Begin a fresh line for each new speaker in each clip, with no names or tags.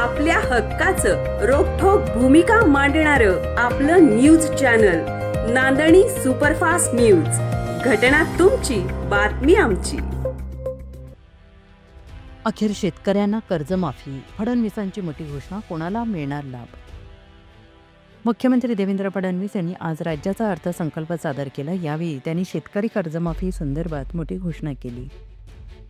आपल्या हक्काचं रोखठोक भूमिका मांडणारं आपलं न्यूज चॅनल नांदणी सुपरफास्ट न्यूज. घटना तुमची, बातमी आमची.
अखेर शेतकऱ्यांना कर्जमाफी, फडणवीसांची मोठी घोषणा, कोणाला मिळणार लाभ? मुख्यमंत्री देवेंद्र फडणवीस यांनी आज राज्याचा अर्थसंकल्प सादर केला. यावेळी त्यांनी शेतकरी कर्जमाफी संदर्भात मोठी घोषणा केली.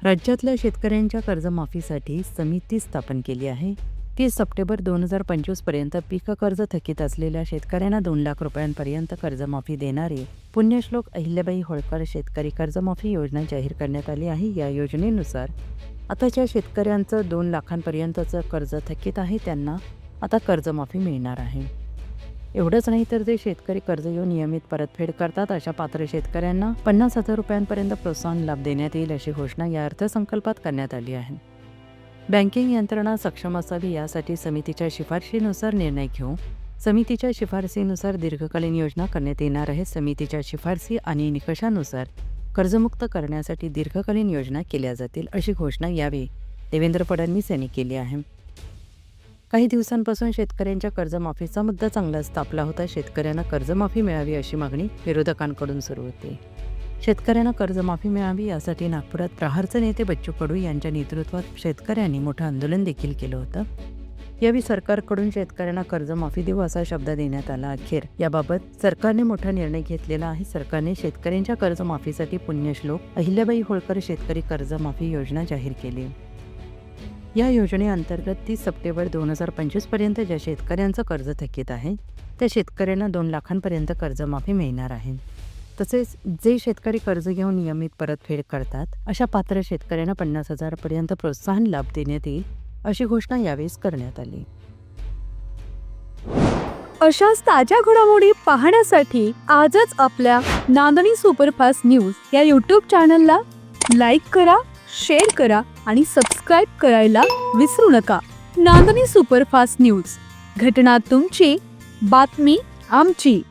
राज्यातल्या शेतकऱ्यांच्या कर्जमाफीसाठी समिती स्थापन केली आहे. 30 सप्टेंबर 2025 पर्यंत पीक कर्ज थकीत असलेल्या शेतकऱ्यांना 2 लाख रुपयांपर्यंत कर्जमाफी देणारी पुण्यश्लोक अहिल्याबाई होळकर शेतकरी कर्जमाफी योजना जाहीर करण्यात आली आहे. या योजनेनुसार आता ज्या शेतकऱ्यांचं 2 लाखांपर्यंतचं कर्ज थकीत आहे त्यांना आता कर्जमाफी मिळणार आहे. एवढंच नाही तर जे शेतकरी कर्ज घेऊन नियमित परतफेड करतात अशा पात्र शेतकऱ्यांना 50,000 रुपयांपर्यंत प्रोत्साहन लाभ देण्यात येईल अशी घोषणा या अर्थसंकल्पात करण्यात आली आहे. बँकिंग यंत्रणा सक्षम असावी यासाठी समितीच्या शिफारशीनुसार निर्णय घेऊ. समितीच्या शिफारसीनुसार दीर्घकालीन योजना करण्यात येणार आहे. समितीच्या शिफारसी आणि निकषानुसार कर्जमुक्त करण्यासाठी दीर्घकालीन योजना केल्या जातील अशी घोषणा यावेळी देवेंद्र फडणवीस यांनी केली आहे. काही दिवसांपासून शेतकऱ्यांच्या कर्जमाफीचा मुद्दा चांगलाच तापला होता. शेतकऱ्यांना कर्जमाफी मिळावी अशी मागणी विरोधकांकडून सुरू होती. शेतकऱ्यांना कर्जमाफी मिळावी यासाठी नागपुरात प्रहारचे नेते बच्चू कडू यांच्या नेतृत्वात शेतकऱ्यांनी मोठं आंदोलन देखील केलं होतं. यावेळी सरकारकडून शेतकऱ्यांना कर्जमाफी देऊ असा शब्द देण्यात आला. अखेर याबाबत सरकारने मोठा निर्णय घेतलेला आहे. सरकारने शेतकऱ्यांच्या कर्जमाफीसाठी पुण्यश्लोक अहिल्याबाई होळकर शेतकरी कर्जमाफी योजना जाहीर केली. या योजनेअंतर्गत 30 सप्टेंबर 2025 पर्यंत ज्या शेतकऱ्यांचं कर्ज थकीत आहे त्या शेतकऱ्यांना 2 लाखांपर्यंत कर्जमाफी मिळणार आहे. तसेच जे शेतकरी कर्ज घेऊन नियमित परतफेड करतात अशा पात्र शेतकऱ्यांना 50,000 पर्यंत प्रोत्साहन लाभ देण्यात येईल अशी घोषणा यावेळी करण्यात आली.
अशाच ताज्या घडामोडी पाहण्यासाठी आजच आपल्या नांदणी सुपरफास्ट न्यूज या यूट्यूब चॅनलला लाईक करा, शेअर करा आणि सबस्क्राईब करायला विसरू नका. नांदणी सुपरफास्ट न्यूज, घटना तुमची, बातमी आमची.